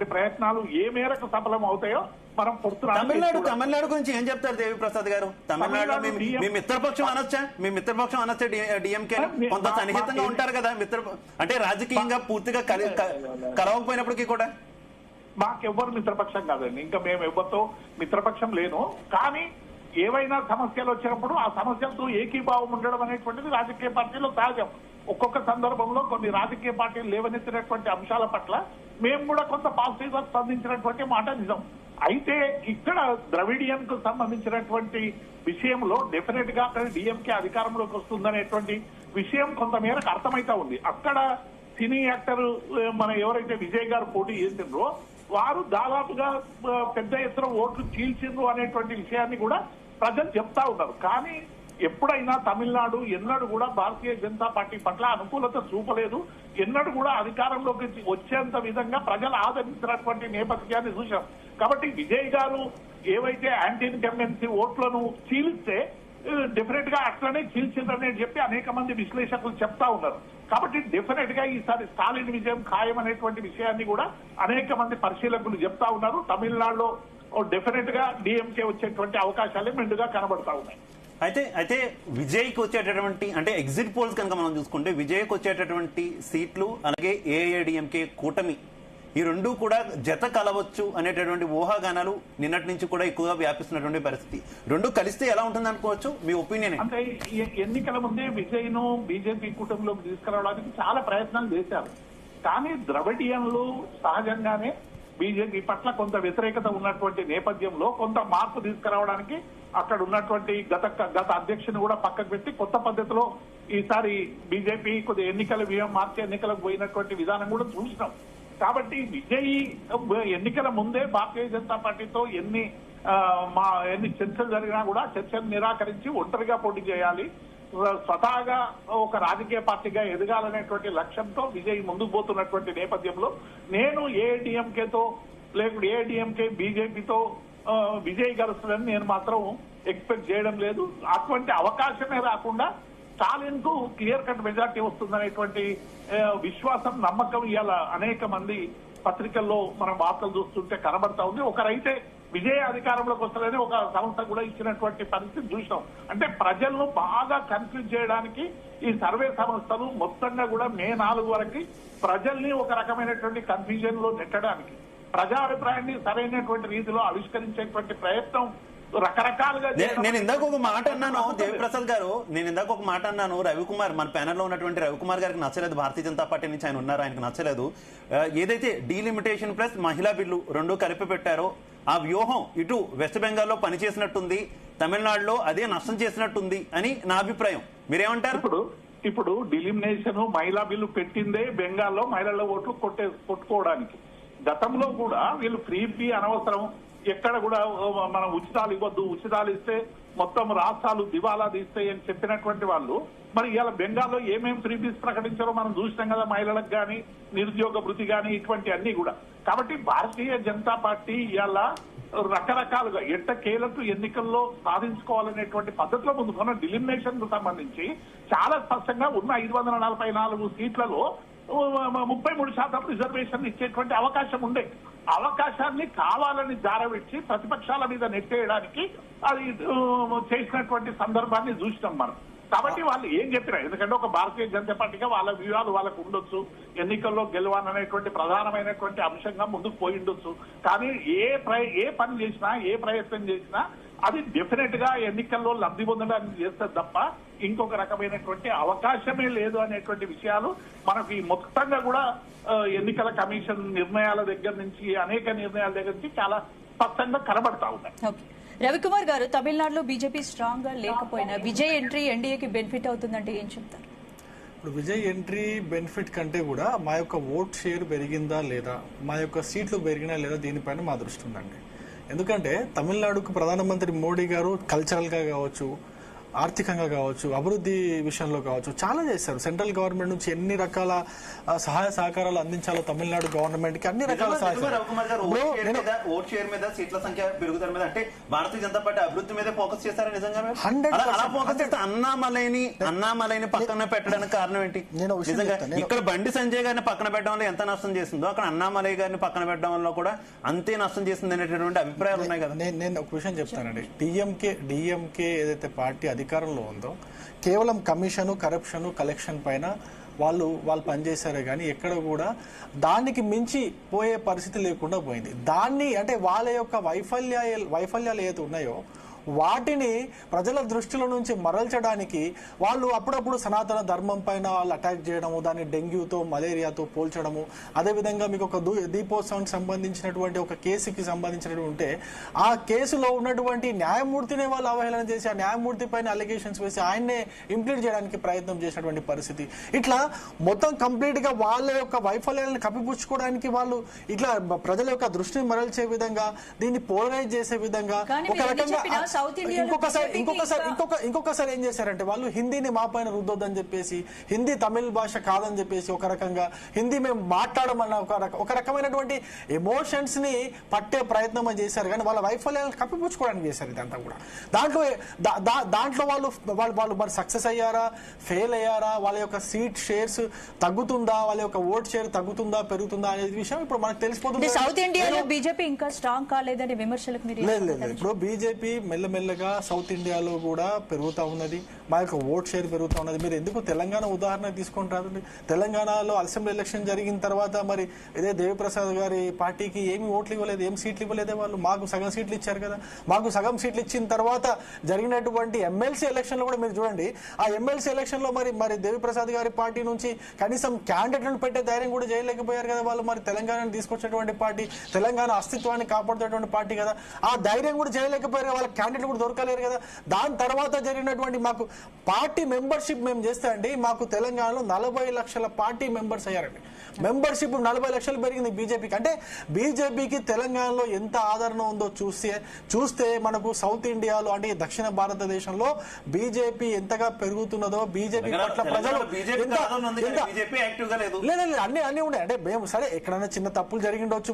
చేసేటువంటి ప్రయత్నాలు ఏ మేరకు సఫలం అవుతాయో మనం తమిళనాడు గురించి ఏం చెప్తారు దేవి ప్రసాద్ గారు? తమిళనాడులో మీ మిత్రపక్షం అనొచ్చా? మీ మిత్రపక్షం అనొచ్చా డిఎంకే? కొంత సన్నిహితంగా ఉంటారు కదా అంటే రాజకీయంగా పూర్తిగా కలవకపోయినప్పటికీ కూడా. మాకెవ్వరు మిత్రపక్షం కాదండి, ఇంకా మేము ఎవరితో మిత్రపక్షం లేను. కానీ ఏవైనా సమస్యలు వచ్చినప్పుడు ఆ సమస్యలతో ఏకీభావం ఉండడం అనేటువంటిది రాజకీయ పార్టీలో సహజం. ఒక్కొక్క సందర్భంలో కొన్ని రాజకీయ పార్టీలు లేవనెత్తినటువంటి అంశాల పట్ల మేము కూడా కొంత పాజిటివ్ గా స్పందించినటువంటి మాట నిజం. అయితే ఇక్కడ ద్రవిడియన్ కు సంబంధించినటువంటి విషయంలో డెఫినెట్ గా అక్కడ డిఎంకే అధికారంలోకి వస్తుందనేటువంటి విషయం కొంతమేరకు అర్థమైతా ఉంది. అక్కడ సినీ యాక్టర్ మన ఎవరైతే విజయ్ గారు పోటీ చేసిండ్రో వారు దాదాపుగా పెద్ద ఎత్తున ఓట్లు చీల్చిండ్రు అనేటువంటి విషయాన్ని కూడా ప్రజలు చెప్తా ఉన్నారు. కానీ ఎప్పుడైనా తమిళనాడు ఎన్నడూ కూడా భారతీయ జనతా పార్టీ పట్ల అనుకూలత చూపలేదు. ఎన్నడూ కూడా అధికారంలోకి వచ్చేంత విధంగా ప్రజలు ఆదరించినటువంటి నేపథ్యాన్ని చూశాం. కాబట్టి విజయ్ గారు ఏవైతే యాంటీ ఇన్కంబెన్సీ ఓట్లను చీలిస్తే డెఫినెట్ గా అట్లనే చీల్చిందని చెప్పి అనేక మంది విశ్లేషకులు చెప్తా ఉన్నారు. కాబట్టి డెఫినెట్ గా ఈసారి స్టాలిన్ విజయం ఖాయం అనేటువంటి విషయాన్ని కూడా అనేక మంది పరిశీలకులు చెప్తా ఉన్నారు. తమిళనాడులో డెఫినెట్ గా డిఎంకే వచ్చేటువంటి అవకాశాలే మెండుగా కనబడతా ఉన్నాయి. అయితే విజయ్కి వచ్చేటటువంటి అంటే ఎగ్జిట్ పోల్స్ కనుక మనం చూసుకుంటే విజయ్కి వచ్చేటటువంటి సీట్లు అలాగే ఏఐఏడిఎంకే కూటమి ఈ రెండు కూడా జత కలవచ్చు అనేటటువంటి ఊహాగానాలు నిన్నటి నుంచి కూడా ఎక్కువగా వ్యాపిస్తున్నటువంటి పరిస్థితి. రెండు కలిస్తే ఎలా ఉంటుంది అనుకోవచ్చు? మీ ఒపీనియన్? అంటే ఎన్నికల ముందే విజయ్ ను బీజేపీ కూటమిలోకి తీసుకురావడానికి చాలా ప్రయత్నాలు చేశారు. కానీ ద్రవిడియన్లు సహజంగానే బీజేపీ పట్ల కొంత వ్యతిరేకత ఉన్నటువంటి నేపథ్యంలో కొంత మార్పు తీసుకురావడానికి అక్కడ ఉన్నటువంటి గత అధ్యక్షుని కూడా పక్కకు పెట్టి కొత్త పద్ధతిలో ఈసారి బీజేపీ కొద్ది ఎన్నికల వ్యూహం మార్చి ఎన్నికలకు పోయినటువంటి విధానం కూడా చూసినాం. కాబట్టి విజయ్ ఎన్నికల ముందే భారతీయ జనతా పార్టీతో ఎన్ని చర్చలు జరిగినా కూడా చర్చలు నిరాకరించి ఒంటరిగా పోటీ చేయాలి, స్వతహాగా ఒక రాజకీయ పార్టీగా ఎదగాలనేటువంటి లక్ష్యంతో విజయ్ ముందుకు పోతున్నటువంటి నేపథ్యంలో నేను ఏఐడిఎంకేతో లేకుంటే ఏఐడిఎంకే బీజేపీతో విజయ్ గెలుస్తుందని నేను మాత్రం ఎక్స్పెక్ట్ చేయడం లేదు. అటువంటి అవకాశమే రాకుండా స్టాలిన్ కు క్లియర్ కట్ మెజార్టీ వస్తుందనేటువంటి విశ్వాసం నమ్మకం ఇవాళ అనేక మంది పత్రికల్లో మనం వార్తలు చూస్తుంటే కనబడతా ఉంది. ఒకరైతే విజయ అధికారంలోకి వస్తారని ఒక సంస్థ కూడా ఇచ్చినటువంటి పరిస్థితి చూసినాం. అంటే ప్రజలను బాగా కన్ఫ్యూజ్ చేయడానికి ఈ సర్వే సంస్థలు మొత్తంగా కూడా మే 4 వరకు ప్రజల్ని ఒక రకమైనటువంటి కన్ఫ్యూజన్ లో నెట్టడానికి ప్రజాభిప్రాయాన్ని సరైనటువంటి రీతిలో ఆవిష్కరించేటువంటి ప్రయత్నం రకరకాలుగా. నేను ఇందాక ఒక మాట అన్నాను దేవిప్రసాద్ గారు, రవికుమార్ మన ప్యానెల్ లో ఉన్నటువంటి రవికుమార్ గారికి నచ్చలేదు, భారతీయ జనతా పార్టీ నుంచి ఆయన ఉన్నారు, ఆయనకు నచ్చలేదు. ఏదైతే డీలిమిటేషన్ ప్లస్ మహిళా బిల్లు రెండు కలిపి పెట్టారో ఆ వ్యూహం ఇటు వెస్ట్ బెంగాల్లో పనిచేసినట్టుంది, తమిళనాడులో అదే నష్టం చేసినట్టుంది అని నా అభిప్రాయం. మీరేమంటారు? ఇప్పుడు డిలిమినేషన్ మహిళా బిల్లు పెట్టిందే బెంగాల్లో మహిళల ఓట్లు కొట్టుకోవడానికి. గతంలో కూడా వీళ్ళు ఫ్రీ అనవసరం, ఎక్కడ కూడా మనం ఉచితాలు ఇవ్వద్దు, ఉచితాలు ఇస్తే మొత్తం రాష్ట్రాలు దివాలా తీస్తాయి అని చెప్పినటువంటి వాళ్ళు మరి ఇవాళ బెంగాల్లో ఏమేమి ఫ్రీబీస్ ప్రకటించారో మనం చూసినాం కదా, మహిళలకు కానీ నిరుద్యోగ భృతి కానీ ఇటువంటి అన్ని కూడా. కాబట్టి భారతీయ జనతా పార్టీ ఇవాళ రకరకాలుగా ఎట్టకేలకు ఎన్నికల్లో సాధించుకోవాలనేటువంటి పద్ధతిలో ముందుకున్న డిలిమినేషన్ కు సంబంధించి చాలా స్పష్టంగా ఉన్న 544 సీట్లలో 33% రిజర్వేషన్ ఇచ్చేటువంటి అవకాశం ఉండే. అవకాశాన్ని కావాలని జారవిచ్చి ప్రతిపక్షాల మీద నెట్టేయడానికి అది చేసినటువంటి సందర్భాన్ని చూసినాం మనం. కాబట్టి వాళ్ళు ఏం చెప్పినా, ఎందుకంటే ఒక భారతీయ జనతా పార్టీగా వాళ్ళ వ్యూహాలు వాళ్ళకు ఉండొచ్చు, ఎన్నికల్లో గెలవాలనేటువంటి ప్రధానమైనటువంటి అంశంగా ముందుకు పోయి ఉండొచ్చు. కానీ ఏ పని చేసినా ఏ ప్రయత్నం చేసినా అది డెఫినెట్ గా ఎన్నికల్లో లబ్ధి పొందడానికి చేస్తుంది తప్ప ఇంకొక రకమైనటువంటి అవకాశమే లేదు అనేటువంటి విషయాలు మనకి మొత్తంగా కూడా ఎన్నికల కమిషన్ నిర్ణయాల దగ్గర నుంచి అనేక నిర్ణయాల దగ్గర నుంచి చాలా స్పష్టంగా కనబడతా ఉన్నాయి. రవికుమార్ గారు, తమిళనాడులో బీజేపీ స్ట్రాంగ్ గా లేకపోయినా విజయ్ ఎంట్రీ ఎన్డీఏకి బెనిఫిట్ అవుతుందంటే ఏం చెప్తారు? ఇప్పుడు విజయ్ ఎంట్రీ బెనిఫిట్ కంటే కూడా మా యొక్క ఓట్ షేర్ పెరిగిందా లేదా, మా యొక్క సీట్లు పెరిగినా లేదా దీనిపైన మా దృష్టి ఉందండి. ఎందుకంటే తమిళనాడుకు ప్రధానమంత్రి మోడీ గారు కల్చరల్ గా కావచ్చు, ఆర్థికంగా కావచ్చు, అభివృద్ధి విషయంలో కావచ్చు చాలా చేశారు. సెంట్రల్ గవర్నమెంట్ నుంచి ఎన్ని రకాల సహాయ సహకారాలు అందించాలో తమిళనాడు గవర్నమెంట్ కి అన్ని రకాల రవికుమార్ గారు ఓట్ షేర్ మీద సీట్ల సంఖ్య పెరుగుదల మీద అంటే భారతీయ జనతా పార్టీ అభివృద్ధి మీద ఫోకస్ చేశారా నిజంగా? అలా ఫోకస్ చేస్తే అన్నామలైని పక్కన పెట్టడానికి కారణం ఏంటి? నిజంగా ఇక్కడ బండి సంజయ్ గారిని పక్కన పెట్టడంలో ఎంత నష్టం చేసిందో అక్కడ అన్నామలై గారిని పక్కన పెట్టడంలో కూడా అంతే నష్టం చేసింది అనేటటువంటి అభిప్రాయాలు ఉన్నాయి కదా. నేను ఒక విషయం చెప్తానండి. డిఎంకే ఏదైతే పార్టీ అధికారంలో ఉందో కేవలం కమిషను, కరప్షన్, కలెక్షన్ పైన వాళ్ళు పనిచేశారే కానీ ఎక్కడ కూడా దానికి మించి పోయే పరిస్థితి లేకుండా పోయింది. దాన్ని అంటే వాళ్ళ యొక్క వైఫల్యాలు ఏదైతే ఉన్నాయో వాటిని ప్రజల దృష్టిలో నుంచి మరల్చడానికి వాళ్ళు అప్పుడప్పుడు సనాతన ధర్మం పైన వాళ్ళు అటాక్ చేయడము, దాన్ని డెంగ్యూతో, మలేరియాతో పోల్చడము, అదేవిధంగా మీకు ఒక దీపోత్సవానికి సంబంధించినటువంటి ఒక కేసుకి సంబంధించినటువంటి ఉంటే ఆ కేసులో ఉన్నటువంటి న్యాయమూర్తినే వాళ్ళు అవహేళన చేసి ఆ న్యాయమూర్తి పైన అలిగేషన్స్ వేసి ఆయన్నే ఇంప్లీట్ చేయడానికి ప్రయత్నం చేసినటువంటి పరిస్థితి. ఇట్లా మొత్తం కంప్లీట్ గా వాళ్ళ యొక్క వైఫల్యాలను కప్పిపుచ్చుకోవడానికి వాళ్ళు ఇట్లా ప్రజల యొక్క దృష్టిని మరల్చే విధంగా, దీన్ని పోలరైజ్ చేసే విధంగా ఒక రకంగా ఇంకొకసారి ఏం చేశారంటే వాళ్ళు హిందీని మా పైన రుద్దొద్దని చెప్పేసి, హిందీ తమిళ భాష కాదని చెప్పేసి ఒక రకంగా హిందీ మేము మాట్లాడమన్న ఒక రకమైనటువంటి ఎమోషన్స్ ని పట్టే ప్రయత్నం చేశారు. కానీ వాళ్ళ వైఫల్యాలను కప్పిపుచ్చుకోవడానికి చేశారు ఇదంతా కూడా. దాంట్లో వాళ్ళు మరి సక్సెస్ అయ్యారా, ఫెయిల్ అయ్యారా, వాళ్ళ యొక్క సీట్ షేర్స్ తగ్గుతుందా, వాళ్ళ యొక్క ఓట్ షేర్ తగ్గుతుందా పెరుగుతుందా అనే విషయం ఇప్పుడు మనకు తెలిసిపోతుంది. సౌత్ ఇండియాలో బీజేపీ ఇంకా స్ట్రాంగ్ కాలేదని విమర్శలకు లేదు. ఇప్పుడు బీజేపీ మెల్లమెల్లగా సౌత్ ఇండియాలో కూడా పెరుగుతా ఉన్నది. మా యొక్క ఓట్ షేర్ పెరుగుతా ఉన్నది. మీరు ఎందుకు తెలంగాణ ఉదాహరణ తీసుకొని రాదండి? తెలంగాణలో అసెంబ్లీ ఎలక్షన్ జరిగిన తర్వాత మరి ఇదే దేవిప్రసాద్ గారి పార్టీకి ఏమి ఓట్లు ఇవ్వలేదు, ఏం సీట్లు ఇవ్వలేదే వాళ్ళు. మాకు సగం సీట్లు ఇచ్చారు కదా. మాకు సగం సీట్లు ఇచ్చిన తర్వాత జరిగినటువంటి ఎమ్మెల్సీ ఎలక్షన్ లో కూడా మీరు చూడండి, ఆ ఎమ్మెల్సీ ఎలక్షన్ లో మరి దేవిప్రసాద్ గారి పార్టీ నుంచి కనీసం క్యాండిడేట్లను పెట్టే ధైర్యం కూడా చేయలేకపోయారు కదా వాళ్ళు. మరి తెలంగాణను తీసుకొచ్చేటువంటి పార్టీ, తెలంగాణ అస్తిత్వాన్ని కాపాడుతున్నటువంటి పార్టీ కదా, ఆ ధైర్యం కూడా చేయలేకపోయారు. వాళ్ళ క్యాండిడేట్ కూడా దొరకలేరు కదా. దాని తర్వాత జరిగినటువంటి మాకు పార్టీ మెంబర్షిప్ మేము చేస్తే అండి, మాకు తెలంగాణలో 40 లక్షల పార్టీ మెంబర్స్ అయ్యారండి. మెంబర్షిప్ 40 లక్షలు పెరిగింది బీజేపీకి. అంటే బీజేపీకి తెలంగాణలో ఎంత ఆదరణ ఉందో చూస్తే మనకు సౌత్ ఇండియాలో అంటే దక్షిణ భారతదేశంలో బీజేపీ ఎంతగా పెరుగుతున్నదో, బీజేపీ పట్ల ప్రజలు లేదు అన్ని ఉన్నాయి. అంటే మేము సరే ఎక్కడైనా చిన్న తప్పులు జరిగిండొచ్చు,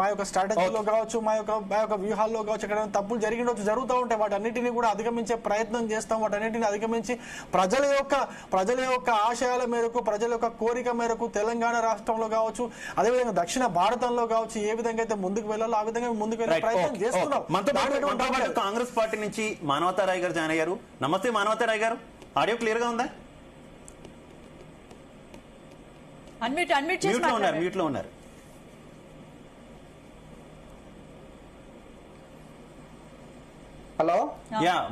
మా యొక్క స్ట్రాటజీలో కావచ్చు, మా యొక్క వ్యూహాల్లో కావచ్చు, ఎక్కడైనా తప్పులు జరిగిండొచ్చు, జరుగుతూ ఉంటాయి. వాటన్నిటిని కూడా అధిగమించే ప్రయత్నం చేస్తాం. వాటన్నిటిని అధిగమించి ప్రజల యొక్క ఆశయాల మేరకు, ప్రజల యొక్క కోరిక మేరకు తెలంగాణ రాష్ట్రంలో కావచ్చు, అదేవిధంగా దక్షిణ భారతంలో కావచ్చు, ఏ విధంగా అయితే ముందుకు వెళ్ళాలో ఆ విధంగా ముందుకు వెళ్ళే ప్రయత్నం చేస్తున్నాం. కాంగ్రెస్ పార్టీ నుంచి మానవతారాయ్ గారు జాయిన్ అయ్యారు. నమస్తే మానవతారాయ్ గారు, ఆడియో క్లియర్ గా ఉందా? మ్యూట్ లో ఉన్నారు. హలో,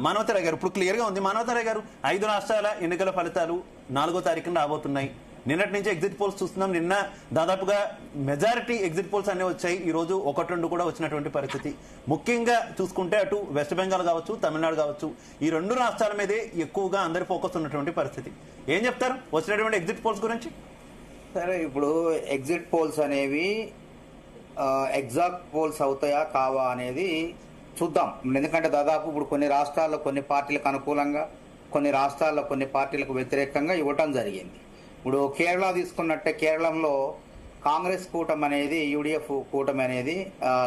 మానవతారాయ్ గారు ఇప్పుడు క్లియర్ గా ఉంది. మానవతారాయ్ గారు, 5 రాష్ట్రాల ఎన్నికల ఫలితాలు 4వ తారీఖున రాబోతున్నాయి. నిన్నటి నుంచి ఎగ్జిట్ పోల్స్ చూస్తున్నాం. నిన్న దాదాపుగా మెజారిటీ ఎగ్జిట్ పోల్స్ అన్ని వచ్చాయి. ఈ రోజు 1-2 కూడా వచ్చినటువంటి పరిస్థితి. ముఖ్యంగా చూసుకుంటే అటు వెస్ట్ బెంగాల్ కావచ్చు, తమిళనాడు కావచ్చు, ఈ 2 రాష్ట్రాల మీదే ఎక్కువగా అందరి ఫోకస్ ఉన్నటువంటి పరిస్థితి. ఏం చెప్తారు వచ్చినటువంటి ఎగ్జిట్ పోల్స్ గురించి? సరే, ఇప్పుడు ఎగ్జిట్ పోల్స్ అనేవి ఎగ్జాక్ట్ పోల్స్ అవుతాయా కావా అనేది చూద్దాం. ఎందుకంటే దాదాపు ఇప్పుడు కొన్ని రాష్ట్రాల్లో కొన్ని పార్టీలకు అనుకూలంగా, కొన్ని రాష్ట్రాల్లో కొన్ని పార్టీలకు వ్యతిరేకంగా ఇవ్వటం జరిగింది. ఇప్పుడు కేరళ తీసుకున్నట్టే కేరళలో కాంగ్రెస్ కూటమి అనేది, యూడిఎఫ్ కూటమి అనేది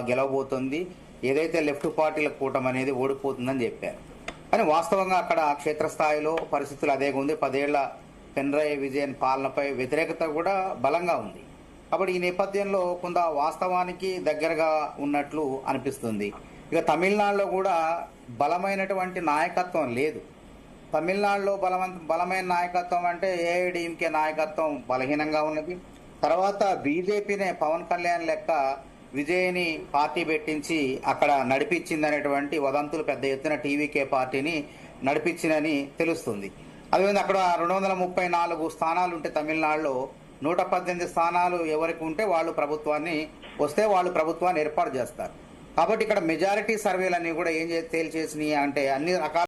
గెలవబోతుంది. ఏదైతే లెఫ్ట్ పార్టీల కూటమి అనేది ఓడిపోతుందని చెప్పారు. కానీ వాస్తవంగా అక్కడ క్షేత్రస్థాయిలో పరిస్థితులు అదేగా ఉంది. 10 ఏళ్ల పినరయి విజయన్ పాలనపై వ్యతిరేకత కూడా బలంగా ఉంది. కాబట్టి ఈ నేపథ్యంలో కొంత వాస్తవానికి దగ్గరగా ఉన్నట్లు అనిపిస్తుంది. ఇక తమిళనాడులో కూడా బలమైనటువంటి నాయకత్వం లేదు. తమిళనాడులో బలమైన నాయకత్వం అంటే ఏఐడిఎంకే నాయకత్వం బలహీనంగా ఉన్నది. తర్వాత బీజేపీనే పవన్ కళ్యాణ్ లెక్క విజయ్ని పార్టీ పెట్టించి అక్కడ నడిపించింది అనేటువంటి వదంతులు పెద్ద ఎత్తున టీవీకే పార్టీని నడిపించిందని తెలుస్తుంది. అదేవిధంగా అక్కడ 234 స్థానాలు ఉంటే తమిళనాడులో 118 స్థానాలు ఎవరికి ఉంటే వాళ్ళు ప్రభుత్వాన్ని ఏర్పాటు చేస్తారు. కాబట్టి ఇక్కడ మెజారిటీ సర్వేలన్నీ కూడా ఏం తేల్చేసినాయి అంటే అన్ని రకాల